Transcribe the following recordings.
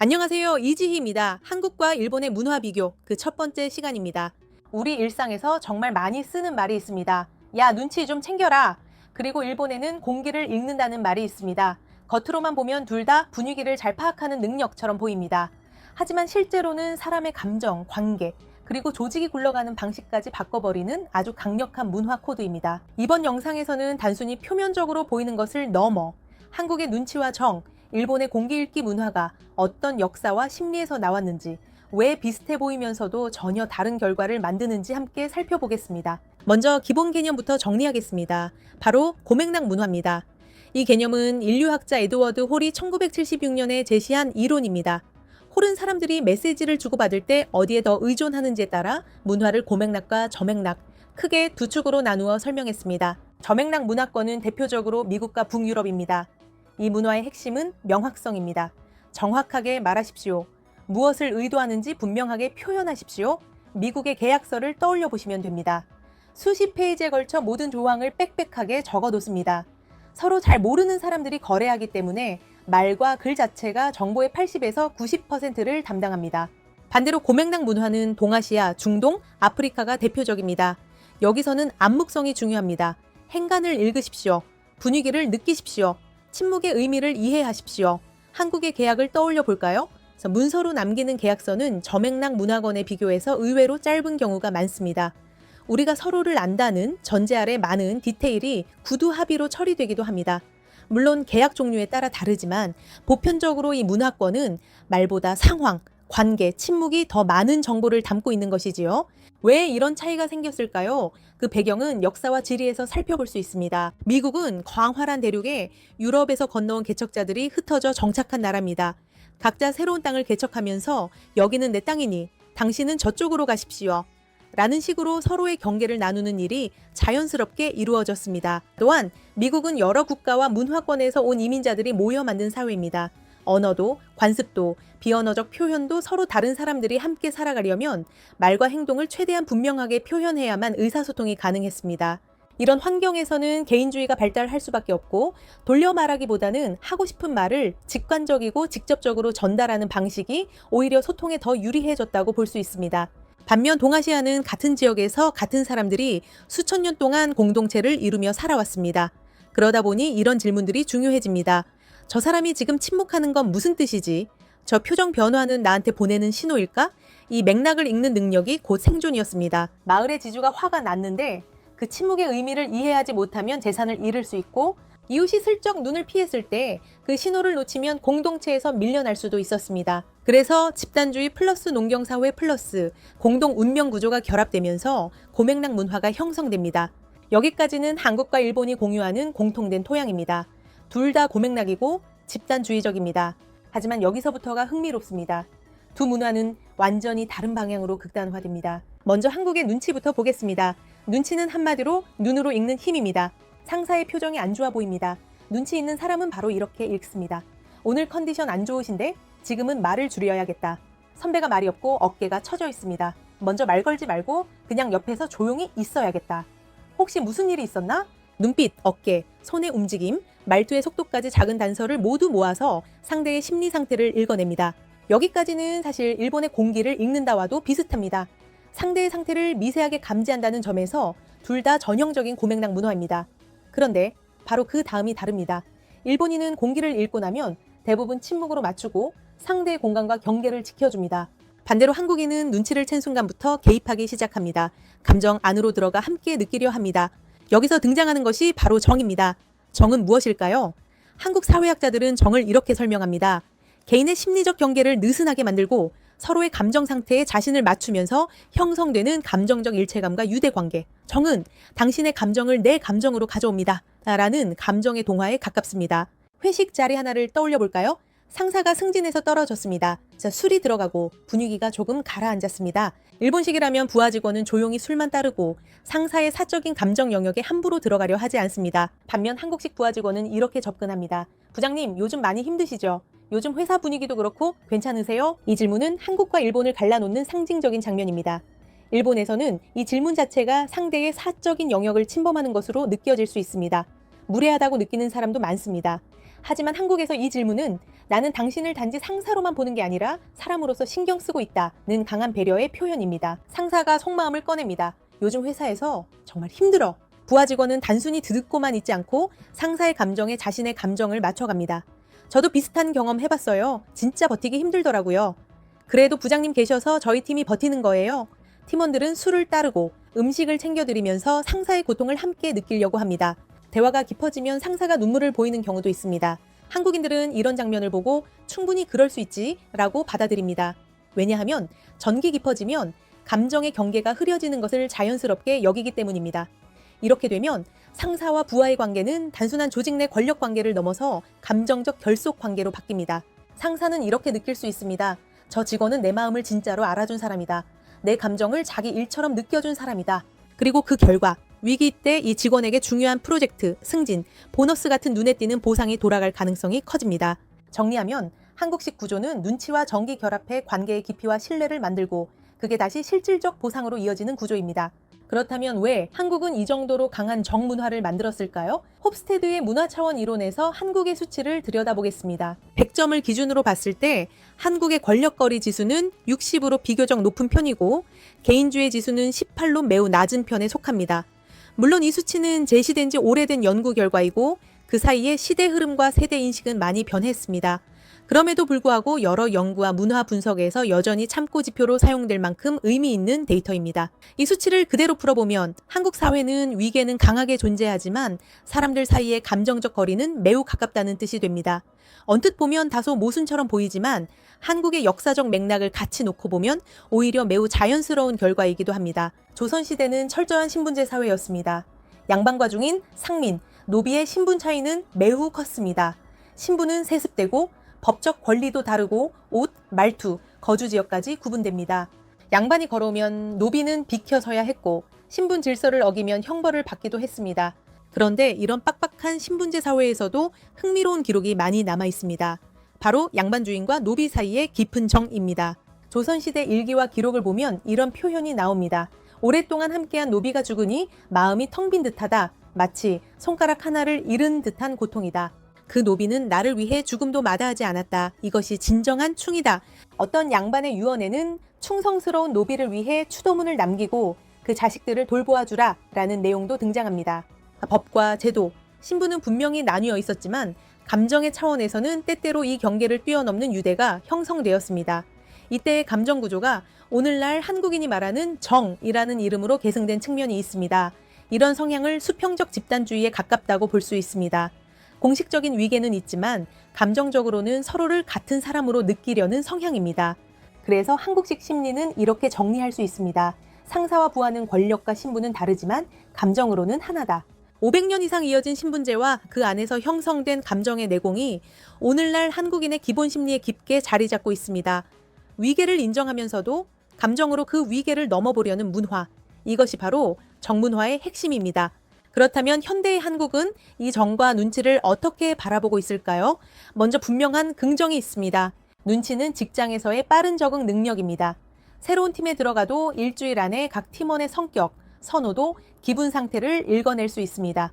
안녕하세요. 이지희입니다. 한국과 일본의 문화 비교, 그 첫 번째 시간입니다. 우리 일상에서 정말 많이 쓰는 말이 있습니다. 야, 눈치 좀 챙겨라. 그리고 일본에는 공기를 읽는다는 말이 있습니다. 겉으로만 보면 둘 다 분위기를 잘 파악하는 능력처럼 보입니다. 하지만 실제로는 사람의 감정, 관계, 그리고 조직이 굴러가는 방식까지 바꿔버리는 아주 강력한 문화 코드입니다. 이번 영상에서는 단순히 표면적으로 보이는 것을 넘어 한국의 눈치와 정, 일본의 공기 읽기 문화가 어떤 역사와 심리에서 나왔는지, 왜 비슷해 보이면서도 전혀 다른 결과를 만드는지 함께 살펴보겠습니다. 먼저 기본 개념부터 정리하겠습니다. 바로 고맥락 문화입니다. 이 개념은 인류학자 에드워드 홀이 1976년에 제시한 이론입니다. 홀은 사람들이 메시지를 주고받을 때 어디에 더 의존하는지에 따라 문화를 고맥락과 저맥락, 크게 두 축으로 나누어 설명했습니다. 저맥락 문화권은 대표적으로 미국과 북유럽입니다. 이 문화의 핵심은 명확성입니다. 정확하게 말하십시오. 무엇을 의도하는지 분명하게 표현하십시오. 미국의 계약서를 떠올려 보시면 됩니다. 수십 페이지에 걸쳐 모든 조항을 빽빽하게 적어놓습니다. 서로 잘 모르는 사람들이 거래하기 때문에 말과 글 자체가 정보의 80에서 90%를 담당합니다. 반대로 고맥락 문화는 동아시아, 중동, 아프리카가 대표적입니다. 여기서는 암묵성이 중요합니다. 행간을 읽으십시오. 분위기를 느끼십시오. 침묵의 의미를 이해하십시오. 한국의 계약을 떠올려 볼까요? 문서로 남기는 계약서는 저맥락 문화권에 비교해서 의외로 짧은 경우가 많습니다. 우리가 서로를 안다는 전제 아래 많은 디테일이 구두 합의로 처리되기도 합니다. 물론 계약 종류에 따라 다르지만 보편적으로 이 문화권은 말보다 상황, 관계, 침묵이 더 많은 정보를 담고 있는 것이지요. 왜 이런 차이가 생겼을까요? 그 배경은 역사와 지리에서 살펴볼 수 있습니다. 미국은 광활한 대륙에 유럽에서 건너온 개척자들이 흩어져 정착한 나라입니다. 각자 새로운 땅을 개척하면서 여기는 내 땅이니 당신은 저쪽으로 가십시오. 라는 식으로 서로의 경계를 나누는 일이 자연스럽게 이루어졌습니다. 또한 미국은 여러 국가와 문화권에서 온 이민자들이 모여 만든 사회입니다. 언어도, 관습도, 비언어적 표현도 서로 다른 사람들이 함께 살아가려면 말과 행동을 최대한 분명하게 표현해야만 의사소통이 가능했습니다. 이런 환경에서는 개인주의가 발달할 수밖에 없고 돌려 말하기보다는 하고 싶은 말을 직관적이고 직접적으로 전달하는 방식이 오히려 소통에 더 유리해졌다고 볼 수 있습니다. 반면 동아시아는 같은 지역에서 같은 사람들이 수천 년 동안 공동체를 이루며 살아왔습니다. 그러다 보니 이런 질문들이 중요해집니다. 저 사람이 지금 침묵하는 건 무슨 뜻이지? 저 표정 변화는 나한테 보내는 신호일까? 이 맥락을 읽는 능력이 곧 생존이었습니다. 마을의 지주가 화가 났는데 그 침묵의 의미를 이해하지 못하면 재산을 잃을 수 있고 이웃이 슬쩍 눈을 피했을 때 그 신호를 놓치면 공동체에서 밀려날 수도 있었습니다. 그래서 집단주의 플러스 농경사회 플러스 공동 운명 구조가 결합되면서 고맥락 문화가 형성됩니다. 여기까지는 한국과 일본이 공유하는 공통된 토양입니다. 둘 다 고맥락이고 집단주의적입니다. 하지만 여기서부터가 흥미롭습니다. 두 문화는 완전히 다른 방향으로 극단화됩니다. 먼저 한국의 눈치부터 보겠습니다. 눈치는 한마디로 눈으로 읽는 힘입니다. 상사의 표정이 안 좋아 보입니다. 눈치 있는 사람은 바로 이렇게 읽습니다. 오늘 컨디션 안 좋으신데 지금은 말을 줄여야겠다. 선배가 말이 없고 어깨가 처져 있습니다. 먼저 말 걸지 말고 그냥 옆에서 조용히 있어야겠다. 혹시 무슨 일이 있었나? 눈빛, 어깨, 손의 움직임, 말투의 속도까지 작은 단서를 모두 모아서 상대의 심리 상태를 읽어냅니다. 여기까지는 사실 일본의 공기를 읽는다와도 비슷합니다. 상대의 상태를 미세하게 감지한다는 점에서 둘 다 전형적인 고맥락 문화입니다. 그런데 바로 그 다음이 다릅니다. 일본인은 공기를 읽고 나면 대부분 침묵으로 맞추고 상대의 공간과 경계를 지켜줍니다. 반대로 한국인은 눈치를 챈 순간부터 개입하기 시작합니다. 감정 안으로 들어가 함께 느끼려 합니다. 여기서 등장하는 것이 바로 정입니다. 정은 무엇일까요? 한국 사회학자들은 정을 이렇게 설명합니다. 개인의 심리적 경계를 느슨하게 만들고 서로의 감정 상태에 자신을 맞추면서 형성되는 감정적 일체감과 유대관계. 정은 당신의 감정을 내 감정으로 가져옵니다. 라는 감정의 동화에 가깝습니다. 회식 자리 하나를 떠올려 볼까요? 상사가 승진해서 떨어졌습니다. 술이 들어가고 분위기가 조금 가라앉았습니다. 일본식이라면 부하 직원은 조용히 술만 따르고 상사의 사적인 감정 영역에 함부로 들어가려 하지 않습니다. 반면 한국식 부하 직원은 이렇게 접근합니다. 부장님, 요즘 많이 힘드시죠? 요즘 회사 분위기도 그렇고 괜찮으세요? 이 질문은 한국과 일본을 갈라놓는 상징적인 장면입니다. 일본에서는 이 질문 자체가 상대의 사적인 영역을 침범하는 것으로 느껴질 수 있습니다. 무례하다고 느끼는 사람도 많습니다. 하지만 한국에서 이 질문은 나는 당신을 단지 상사로만 보는 게 아니라 사람으로서 신경 쓰고 있다는 강한 배려의 표현입니다. 상사가 속마음을 꺼냅니다. 요즘 회사에서 정말 힘들어. 부하 직원은 단순히 듣고만 있지 않고 상사의 감정에 자신의 감정을 맞춰갑니다. 저도 비슷한 경험 해봤어요. 진짜 버티기 힘들더라고요. 그래도 부장님 계셔서 저희 팀이 버티는 거예요. 팀원들은 술을 따르고 음식을 챙겨드리면서 상사의 고통을 함께 느끼려고 합니다. 대화가 깊어지면 상사가 눈물을 보이는 경우도 있습니다. 한국인들은 이런 장면을 보고 충분히 그럴 수 있지 라고 받아들입니다. 왜냐하면 전기 깊어지면 감정의 경계가 흐려지는 것을 자연스럽게 여기기 때문입니다. 이렇게 되면 상사와 부하의 관계는 단순한 조직 내 권력 관계를 넘어서 감정적 결속 관계로 바뀝니다. 상사는 이렇게 느낄 수 있습니다. 저 직원은 내 마음을 진짜로 알아준 사람이다. 내 감정을 자기 일처럼 느껴준 사람이다. 그리고 그 결과 위기 때 이 직원에게 중요한 프로젝트, 승진, 보너스 같은 눈에 띄는 보상이 돌아갈 가능성이 커집니다. 정리하면 한국식 구조는 눈치와 정기 결합해 관계의 깊이와 신뢰를 만들고 그게 다시 실질적 보상으로 이어지는 구조입니다. 그렇다면 왜 한국은 이 정도로 강한 정문화를 만들었을까요? 홉스테드의 문화 차원 이론에서 한국의 수치를 들여다보겠습니다. 100점을 기준으로 봤을 때 한국의 권력거리 지수는 60으로 비교적 높은 편이고 개인주의 지수는 18로 매우 낮은 편에 속합니다. 물론 이 수치는 제시된 지 오래된 연구 결과이고 그 사이에 시대 흐름과 세대 인식은 많이 변했습니다. 그럼에도 불구하고 여러 연구와 문화 분석에서 여전히 참고 지표로 사용될 만큼 의미 있는 데이터입니다. 이 수치를 그대로 풀어보면 한국 사회는 위계는 강하게 존재하지만 사람들 사이의 감정적 거리는 매우 가깝다는 뜻이 됩니다. 언뜻 보면 다소 모순처럼 보이지만 한국의 역사적 맥락을 같이 놓고 보면 오히려 매우 자연스러운 결과이기도 합니다. 조선시대는 철저한 신분제 사회였습니다. 양반과 중인, 상민, 노비의 신분 차이는 매우 컸습니다. 신분은 세습되고 법적 권리도 다르고 옷, 말투, 거주 지역까지 구분됩니다. 양반이 걸어오면 노비는 비켜서야 했고 신분 질서를 어기면 형벌을 받기도 했습니다. 그런데 이런 빡빡한 신분제 사회에서도 흥미로운 기록이 많이 남아 있습니다. 바로 양반 주인과 노비 사이의 깊은 정입니다. 조선시대 일기와 기록을 보면 이런 표현이 나옵니다. 오랫동안 함께한 노비가 죽으니 마음이 텅 빈 듯하다. 마치 손가락 하나를 잃은 듯한 고통이다. 그 노비는 나를 위해 죽음도 마다하지 않았다. 이것이 진정한 충이다. 어떤 양반의 유언에는 충성스러운 노비를 위해 추도문을 남기고 그 자식들을 돌보아주라 라는 내용도 등장합니다. 법과 제도, 신분은 분명히 나뉘어 있었지만 감정의 차원에서는 때때로 이 경계를 뛰어넘는 유대가 형성되었습니다. 이때의 감정 구조가 오늘날 한국인이 말하는 정이라는 이름으로 계승된 측면이 있습니다. 이런 성향을 수평적 집단주의에 가깝다고 볼 수 있습니다. 공식적인 위계는 있지만 감정적으로는 서로를 같은 사람으로 느끼려는 성향입니다. 그래서 한국식 심리는 이렇게 정리할 수 있습니다. 상사와 부하는 권력과 신분은 다르지만 감정으로는 하나다. 500년 이상 이어진 신분제와 그 안에서 형성된 감정의 내공이 오늘날 한국인의 기본 심리에 깊게 자리 잡고 있습니다. 위계를 인정하면서도 감정으로 그 위계를 넘어보려는 문화. 이것이 바로 정문화의 핵심입니다. 그렇다면 현대의 한국은 이 정과 눈치를 어떻게 바라보고 있을까요? 먼저 분명한 긍정이 있습니다. 눈치는 직장에서의 빠른 적응 능력입니다. 새로운 팀에 들어가도 일주일 안에 각 팀원의 성격, 선호도, 기분 상태를 읽어낼 수 있습니다.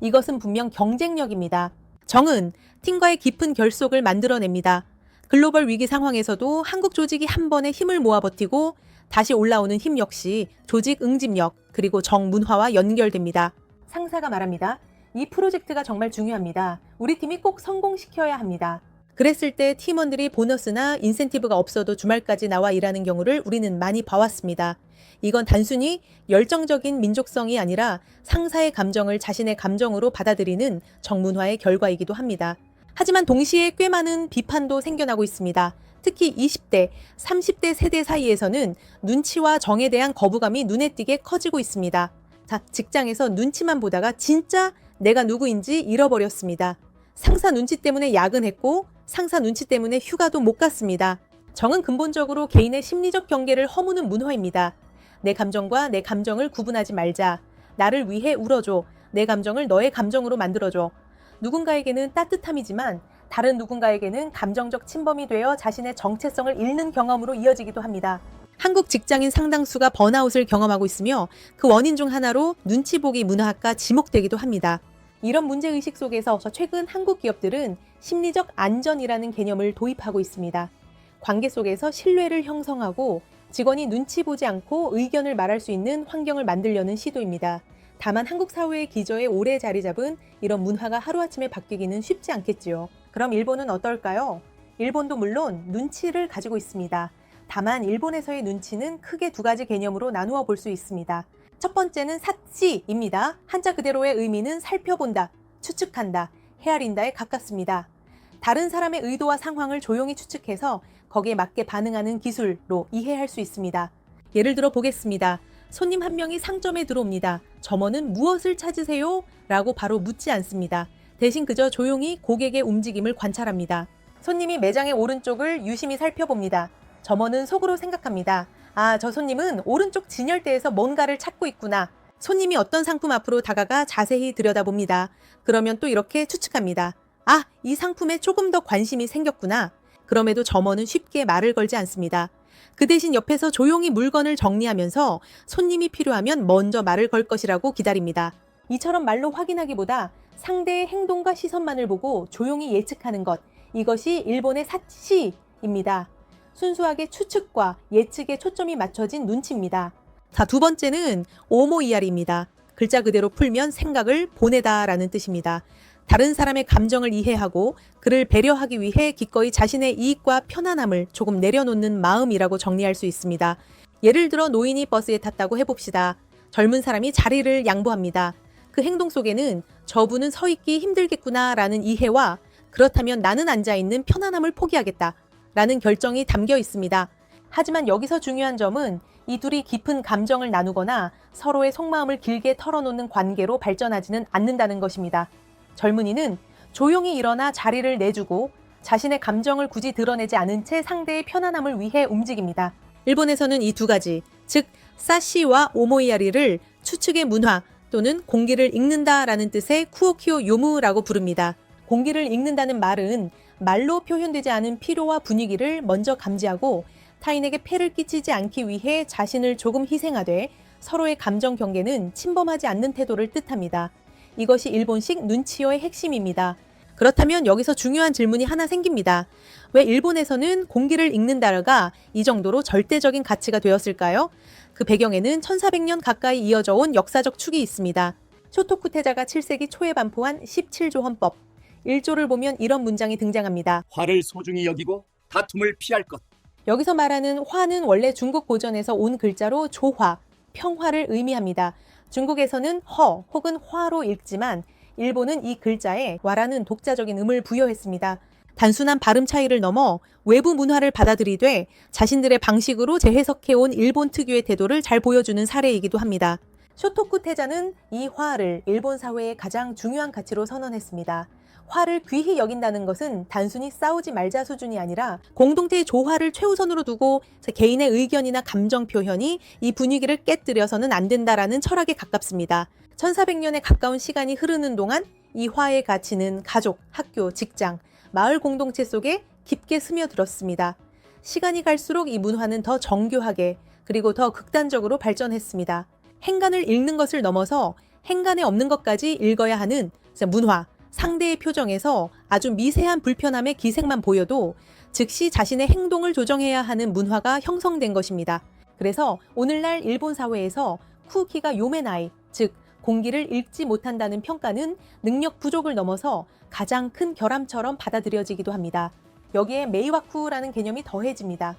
이것은 분명 경쟁력입니다. 정은 팀과의 깊은 결속을 만들어냅니다. 글로벌 위기 상황에서도 한국 조직이 한 번에 힘을 모아 버티고 다시 올라오는 힘 역시 조직 응집력 그리고 정문화와 연결됩니다. 상사가 말합니다. 이 프로젝트가 정말 중요합니다. 우리 팀이 꼭 성공시켜야 합니다. 그랬을 때 팀원들이 보너스나 인센티브가 없어도 주말까지 나와 일하는 경우를 우리는 많이 봐왔습니다. 이건 단순히 열정적인 민족성이 아니라 상사의 감정을 자신의 감정으로 받아들이는 정문화의 결과이기도 합니다. 하지만 동시에 꽤 많은 비판도 생겨나고 있습니다. 특히 20대, 30대 세대 사이에서는 눈치와 정에 대한 거부감이 눈에 띄게 커지고 있습니다. 직장에서 눈치만 보다가 진짜 내가 누구인지 잃어버렸습니다. 상사 눈치 때문에 야근했고 상사 눈치 때문에 휴가도 못 갔습니다. 정은 근본적으로 개인의 심리적 경계를 허무는 문화입니다. 내 감정과 내 감정을 구분하지 말자. 나를 위해 울어줘. 내 감정을 너의 감정으로 만들어줘. 누군가에게는 따뜻함이지만 다른 누군가에게는 감정적 침범이 되어 자신의 정체성을 잃는 경험으로 이어지기도 합니다. 한국 직장인 상당수가 번아웃을 경험하고 있으며 그 원인 중 하나로 눈치 보기 문화가 지목되기도 합니다. 이런 문제의식 속에서 최근 한국 기업들은 심리적 안전이라는 개념을 도입하고 있습니다. 관계 속에서 신뢰를 형성하고 직원이 눈치 보지 않고 의견을 말할 수 있는 환경을 만들려는 시도입니다. 다만 한국 사회의 기저에 오래 자리 잡은 이런 문화가 하루아침에 바뀌기는 쉽지 않겠지요. 그럼 일본은 어떨까요? 일본도 물론 눈치를 가지고 있습니다. 다만 일본에서의 눈치는 크게 두 가지 개념으로 나누어 볼 수 있습니다. 첫 번째는 사치입니다. 한자 그대로의 의미는 살펴본다, 추측한다, 헤아린다에 가깝습니다. 다른 사람의 의도와 상황을 조용히 추측해서 거기에 맞게 반응하는 기술로 이해할 수 있습니다. 예를 들어 보겠습니다. 손님 한 명이 상점에 들어옵니다. 점원은 무엇을 찾으세요? 라고 바로 묻지 않습니다. 대신 그저 조용히 고객의 움직임을 관찰합니다. 손님이 매장의 오른쪽을 유심히 살펴봅니다. 점원은 속으로 생각합니다. 아, 저 손님은 오른쪽 진열대에서 뭔가를 찾고 있구나. 손님이 어떤 상품 앞으로 다가가 자세히 들여다봅니다. 그러면 또 이렇게 추측합니다. 아, 이 상품에 조금 더 관심이 생겼구나. 그럼에도 점원은 쉽게 말을 걸지 않습니다. 그 대신 옆에서 조용히 물건을 정리하면서 손님이 필요하면 먼저 말을 걸 것이라고 기다립니다. 이처럼 말로 확인하기보다 상대의 행동과 시선만을 보고 조용히 예측하는 것, 이것이 일본의 사치입니다. 순수하게 추측과 예측에 초점이 맞춰진 눈치입니다. 자, 두 번째는 오모이야리입니다. 글자 그대로 풀면 생각을 보내다라는 뜻입니다. 다른 사람의 감정을 이해하고 그를 배려하기 위해 기꺼이 자신의 이익과 편안함을 조금 내려놓는 마음이라고 정리할 수 있습니다. 예를 들어 노인이 버스에 탔다고 해봅시다. 젊은 사람이 자리를 양보합니다. 그 행동 속에는 저분은 서 있기 힘들겠구나라는 이해와 그렇다면 나는 앉아있는 편안함을 포기하겠다 라는 결정이 담겨 있습니다. 하지만 여기서 중요한 점은 이 둘이 깊은 감정을 나누거나 서로의 속마음을 길게 털어놓는 관계로 발전하지는 않는다는 것입니다. 젊은이는 조용히 일어나 자리를 내주고 자신의 감정을 굳이 드러내지 않은 채 상대의 편안함을 위해 움직입니다. 일본에서는 이 두 가지, 즉 사시와 오모이야리를 추측의 문화 또는 공기를 읽는다라는 뜻의 쿠오키오 요무라고 부릅니다. 공기를 읽는다는 말은 말로 표현되지 않은 필요와 분위기를 먼저 감지하고 타인에게 폐를 끼치지 않기 위해 자신을 조금 희생하되 서로의 감정 경계는 침범하지 않는 태도를 뜻합니다. 이것이 일본식 눈치어의 핵심입니다. 그렇다면 여기서 중요한 질문이 하나 생깁니다. 왜 일본에서는 공기를 읽는다가 이 정도로 절대적인 가치가 되었을까요? 그 배경에는 1400년 가까이 이어져 온 역사적 축이 있습니다. 쇼토쿠 태자가 7세기 초에 반포한 17조 헌법 1조를 보면 이런 문장이 등장합니다. 화를 소중히 여기고 다툼을 피할 것. 여기서 말하는 화는 원래 중국 고전에서 온 글자로 조화, 평화를 의미합니다. 중국에서는 허 혹은 화로 읽지만 일본은 이 글자에 와라는 독자적인 음을 부여했습니다. 단순한 발음 차이를 넘어 외부 문화를 받아들이되 자신들의 방식으로 재해석해온 일본 특유의 태도를 잘 보여주는 사례이기도 합니다. 쇼토쿠 태자는 이 화를 일본 사회의 가장 중요한 가치로 선언했습니다. 화를 귀히 여긴다는 것은 단순히 싸우지 말자 수준이 아니라 공동체의 조화를 최우선으로 두고 개인의 의견이나 감정 표현이 이 분위기를 깨뜨려서는 안 된다라는 철학에 가깝습니다. 1400년에 가까운 시간이 흐르는 동안 이 화의 가치는 가족, 학교, 직장, 마을 공동체 속에 깊게 스며들었습니다. 시간이 갈수록 이 문화는 더 정교하게 그리고 더 극단적으로 발전했습니다. 행간을 읽는 것을 넘어서 행간에 없는 것까지 읽어야 하는 문화, 상대의 표정에서 아주 미세한 불편함의 기색만 보여도 즉시 자신의 행동을 조정해야 하는 문화가 형성된 것입니다. 그래서 오늘날 일본 사회에서 쿠키가 요메나이, 즉 공기를 읽지 못한다는 평가는 능력 부족을 넘어서 가장 큰 결함처럼 받아들여지기도 합니다. 여기에 메이와쿠라는 개념이 더해집니다.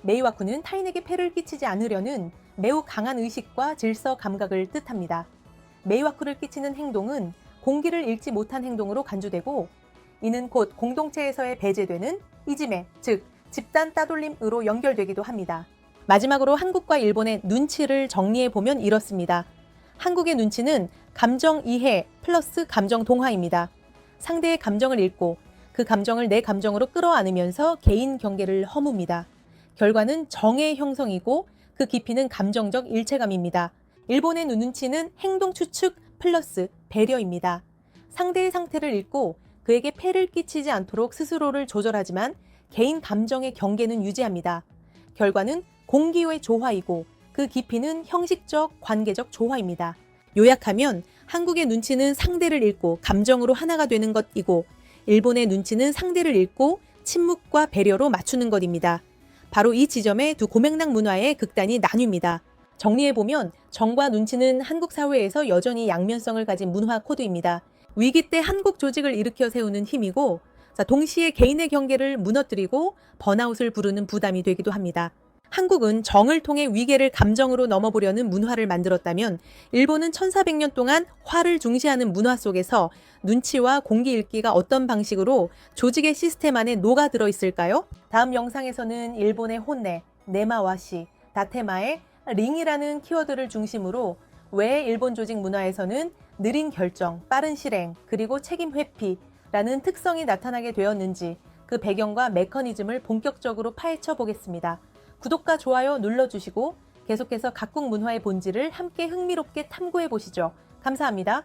메이와쿠는 타인에게 폐를 끼치지 않으려는 매우 강한 의식과 질서 감각을 뜻합니다. 메이와쿠를 끼치는 행동은 공기를 읽지 못한 행동으로 간주되고 이는 곧 공동체에서의 배제되는 이지메, 즉 집단 따돌림으로 연결되기도 합니다. 마지막으로 한국과 일본의 눈치를 정리해보면 이렇습니다. 한국의 눈치는 감정 이해 플러스 감정 동화입니다. 상대의 감정을 읽고 그 감정을 내 감정으로 끌어안으면서 개인 경계를 허뭅니다. 결과는 정의 형성이고 그 깊이는 감정적 일체감입니다. 일본의 눈치는 행동 추측 플러스 배려입니다. 상대의 상태를 읽고 그에게 폐를 끼치지 않도록 스스로를 조절하지만 개인 감정의 경계는 유지합니다. 결과는 공기의 조화이고 그 깊이는 형식적, 관계적 조화입니다. 요약하면 한국의 눈치는 상대를 읽고 감정으로 하나가 되는 것이고, 일본의 눈치는 상대를 읽고 침묵과 배려로 맞추는 것입니다. 바로 이 지점에 두 고맥락 문화의 극단이 나뉩니다. 정리해보면 정과 눈치는 한국 사회에서 여전히 양면성을 가진 문화 코드입니다. 위기 때 한국 조직을 일으켜 세우는 힘이고, 동시에 개인의 경계를 무너뜨리고 번아웃을 부르는 부담이 되기도 합니다. 한국은 정을 통해 위계를 감정으로 넘어보려는 문화를 만들었다면, 일본은 1400년 동안 화를 중시하는 문화 속에서 눈치와 공기 읽기가 어떤 방식으로 조직의 시스템 안에 녹아들어 있을까요? 다음 영상에서는 일본의 혼내, 네마와시, 다테마의 링이라는 키워드를 중심으로 왜 일본 조직 문화에서는 느린 결정, 빠른 실행, 그리고 책임 회피라는 특성이 나타나게 되었는지, 그 배경과 메커니즘을 본격적으로 파헤쳐 보겠습니다. 구독과 좋아요 눌러주시고 계속해서 각국 문화의 본질을 함께 흥미롭게 탐구해 보시죠. 감사합니다.